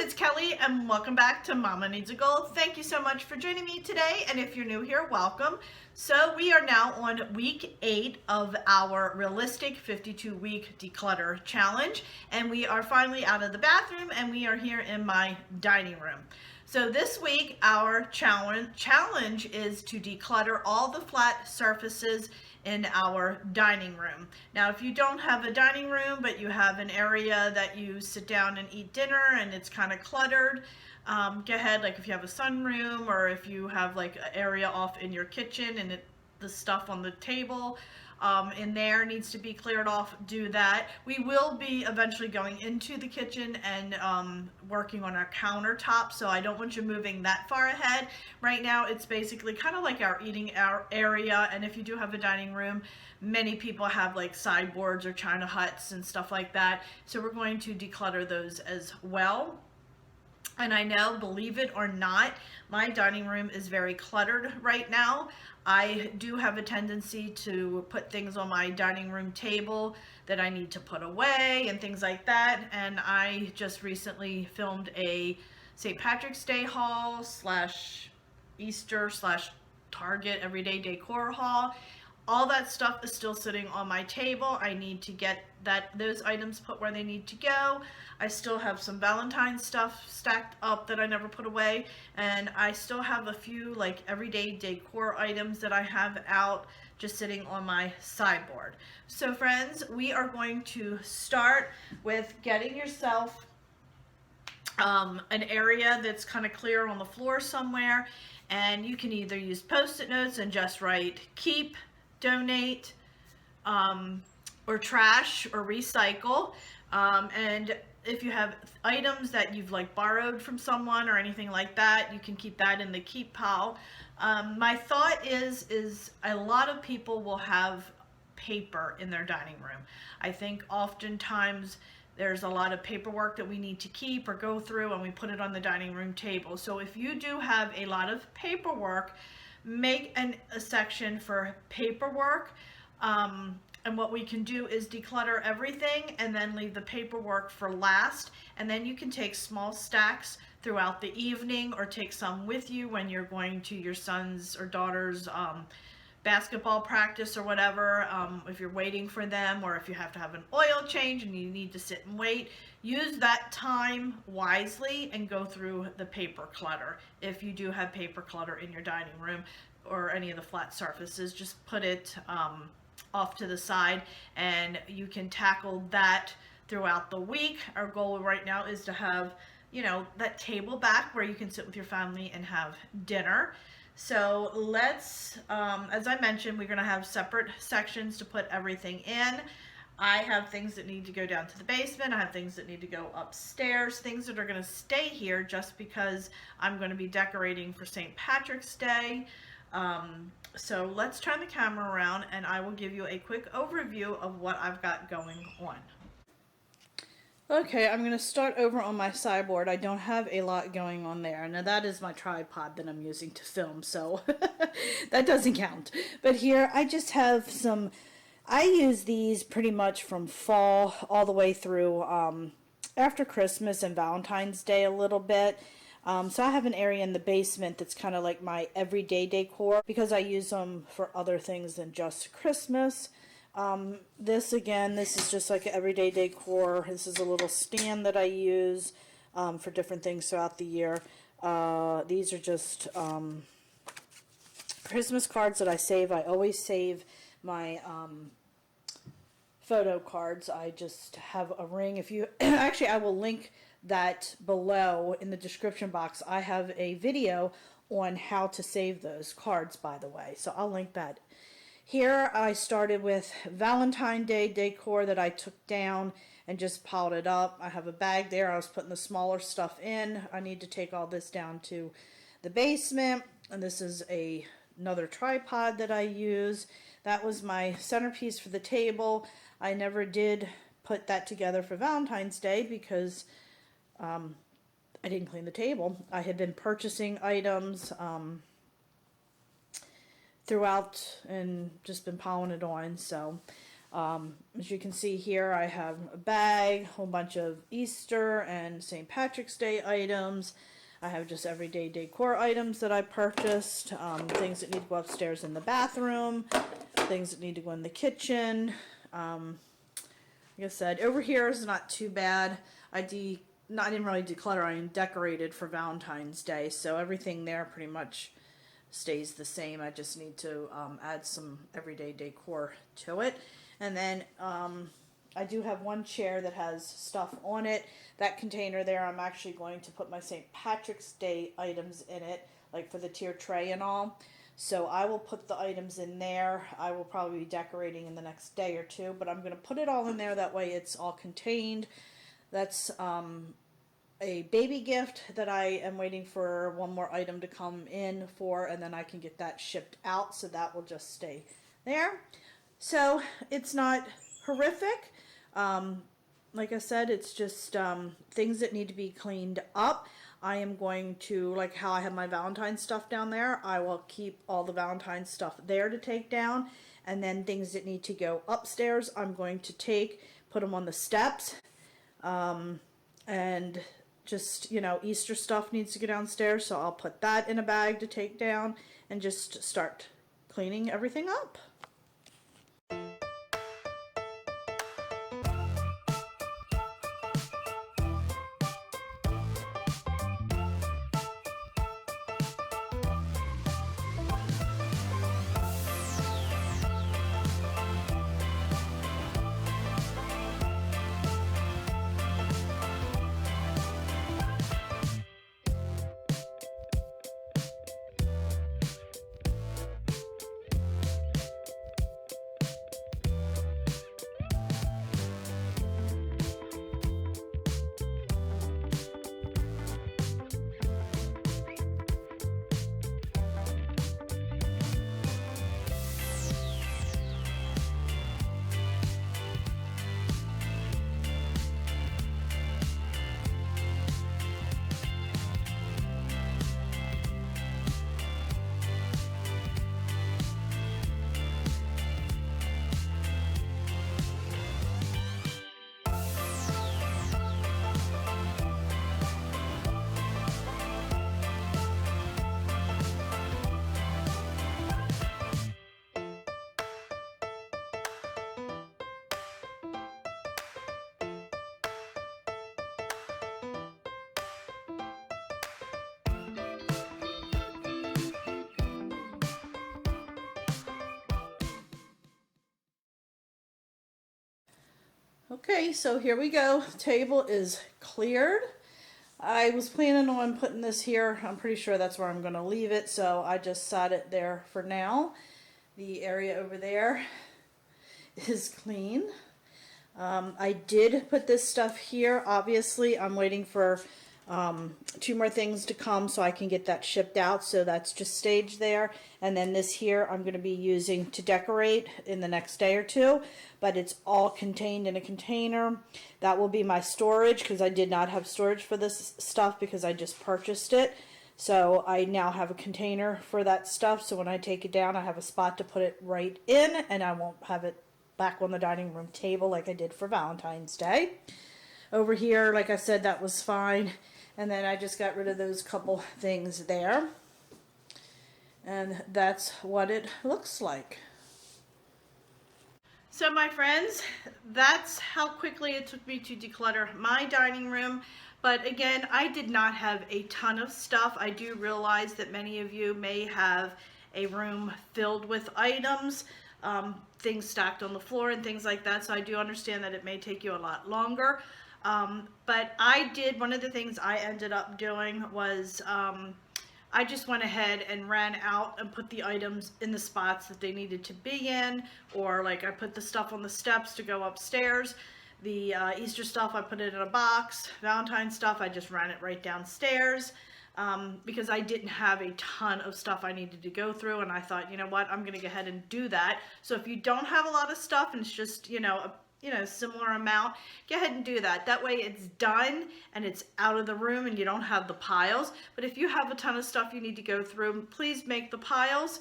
it's Kelly and welcome back to Mama Needs a Goal. Thank you so much for joining me today, and if you're new here, welcome. So we are now on week 8 of our realistic 52-week declutter challenge, and we are finally out of the bathroom and we are here in my dining room. So this week our challenge is to declutter all the flat surfaces in our dining room. Now, if you don't have a dining room, but you have an area that you sit down and eat dinner and it's kind of cluttered, go ahead, like if you have a sunroom or if you have like an area off in your kitchen and the stuff on the table in there needs to be cleared off, do that. We will be eventually going into the kitchen and working on our countertop, so I don't want you moving that far ahead. Right now it's basically kind of like our eating area, and if you do have a dining room, many people have like sideboards or china huts and stuff like that, so we're going to declutter those as well. And I know, believe it or not, my dining room is very cluttered right now. I do have a tendency to put things on my dining room table that I need to put away and things like that. And I just recently filmed a St. Patrick's Day haul slash Easter slash Target everyday decor haul. All that stuff is still sitting on my table. I need to get those items put where they need to go. I still have some Valentine's stuff stacked up that I never put away, and I still have a few like everyday decor items that I have out just sitting on my sideboard. So friends, we are going to start with getting yourself an area that's kind of clear on the floor somewhere, and you can either use post-it notes and just write keep, donate, or trash or recycle. And if you have items that you've like borrowed from someone or anything like that, you can keep that in the keep pile. My thought is a lot of people will have paper in their dining room. I think oftentimes there's a lot of paperwork that we need to keep or go through, and we put it on the dining room table. So if you do have a lot of paperwork, make a section for paperwork. And what we can do is declutter everything and then leave the paperwork for last. And then you can take small stacks throughout the evening or take some with you when you're going to your son's or daughter's basketball practice or whatever. If you're waiting for them, or if you have to have an oil change and you need to sit and wait, use that time wisely and go through the paper clutter. If you do have paper clutter in your dining room or any of the flat surfaces, just put it off to the side and you can tackle that throughout the week. Our goal right now is to have, you know, that table back where you can sit with your family and have dinner. So let's, as I mentioned, we're going to have separate sections to put everything in. I have things that need to go down to the basement. I have things that need to go upstairs, things that are going to stay here just because I'm going to be decorating for St. Patrick's Day. So let's turn the camera around and I will give you a quick overview of what I've got going on. Okay, I'm going to start over on my sideboard. I don't have a lot going on there. Now that is my tripod that I'm using to film, so that doesn't count. But here I just have some, I use these pretty much from fall all the way through after Christmas and Valentine's Day a little bit. So I have an area in the basement that's kind of like my everyday decor because I use them for other things than just Christmas. This is just like everyday decor. This is a little stand that I use for different things throughout the year. These are just Christmas cards that I save. I always save my photo cards. I just have a ring. If you actually, I will link that below in the description box. I have a video on how to save those cards, by the way, so I'll link that. Here I started with Valentine's Day decor that I took down and just piled it up. I have a bag there. I was putting the smaller stuff in. I need to take all this down to the basement, and this is another tripod that I use. That was my centerpiece for the table. I never did put that together for Valentine's Day because I didn't clean the table. I had been purchasing items throughout and just been piling it on. So As you can see here, I have a bag, a whole bunch of Easter and St. Patrick's Day items. I have just everyday decor items that I purchased, things that need to go upstairs in the bathroom, things that need to go in the kitchen. Like I said, over here is not too bad. I didn't really declutter, I decorated for Valentine's Day, so everything there pretty much stays the same. I just need to add some everyday decor to it. And then I do have one chair that has stuff on it. That container there, I'm actually going to put my St. Patrick's Day items in it, like for the tier tray and all. So I will put the items in there. I will probably be decorating in the next day or two, but I'm going to put it all in there. That way it's all contained. That's a baby gift that I am waiting for one more item to come in for, and then I can get that shipped out, so that will just stay there. So it's not horrific. Like I said, it's just things that need to be cleaned up. I am going to, like how I have my Valentine's stuff down there, I will keep all the Valentine's stuff there to take down, and then things that need to go upstairs, I'm going to put them on the steps, and just, you know, Easter stuff needs to go downstairs, so I'll put that in a bag to take down and just start cleaning everything up. Okay, so here we go. Table is cleared. I was planning on putting this here. I'm pretty sure that's where I'm going to leave it, so I just sat it there for now. The area over there is clean. I did put this stuff here. Obviously, I'm waiting for 2 more things to come so I can get that shipped out, so that's just staged there. And then this here I'm going to be using to decorate in the next day or two, but it's all contained in a container. That will be my storage, because I did not have storage for this stuff because I just purchased it. So I now have a container for that stuff, so when I take it down I have a spot to put it right in, and I won't have it back on the dining room table like I did for Valentine's Day. Over here, like I said, that was fine. And then I just got rid of those couple things there. And that's what it looks like. So my friends, that's how quickly it took me to declutter my dining room. But again, I did not have a ton of stuff. I do realize that many of you may have a room filled with items, things stacked on the floor and things like that. So I do understand that it may take you a lot longer. But one of the things I ended up doing was I just went ahead and ran out and put the items in the spots that they needed to be in, or like I put the stuff on the steps to go upstairs. The Easter stuff, I put it in a box. Valentine's stuff, I just ran it right downstairs because I didn't have a ton of stuff I needed to go through, and I thought, you know what, I'm going to go ahead and do that. So if you don't have a lot of stuff and it's just, similar amount, go ahead and do that. That way it's done and it's out of the room and you don't have the piles. But if you have a ton of stuff you need to go through, please make the piles.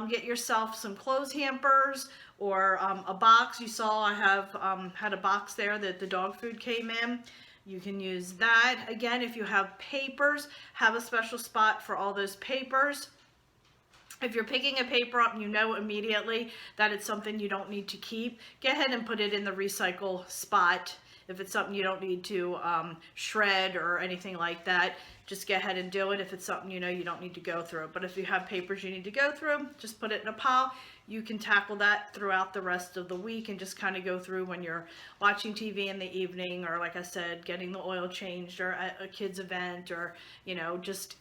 Get yourself some clothes hampers or a box. You saw I have had a box there that the dog food came in. You can use that. Again, if you have papers, have a special spot for all those papers. If you're picking a paper up and you know immediately that it's something you don't need to keep, go ahead and put it in the recycle spot. If it's something you don't need to shred or anything like that, just go ahead and do it. If it's something you know you don't need to go through. But if you have papers you need to go through, just put it in a pile. You can tackle that throughout the rest of the week and just kind of go through when you're watching TV in the evening, or like I said, getting the oil changed, or at a kid's event, or, you know, just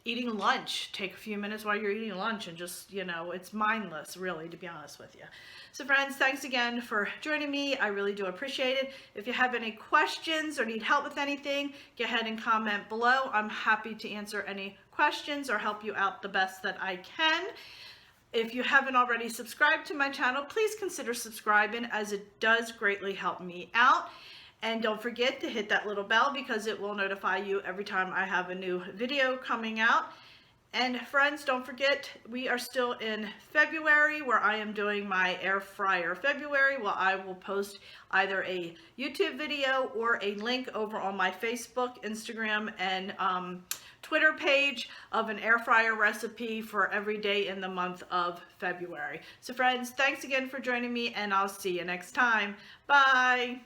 eating lunch. Take a few minutes while you're eating lunch and just, you know, it's mindless, really, to be honest with you. So friends, thanks again for joining me. I really do appreciate it. If you have any questions or need help with anything, go ahead and comment below. I'm happy to answer any questions or help you out the best that I can. If you haven't already subscribed to my channel, please consider subscribing, as it does greatly help me out. And don't forget to hit that little bell, because it will notify you every time I have a new video coming out. And friends, don't forget, we are still in February, where I am doing my air fryer February. Well, I will post either a YouTube video or a link over on my Facebook, Instagram, and Twitter page of an air fryer recipe for every day in the month of February. So friends, thanks again for joining me, and I'll see you next time. Bye.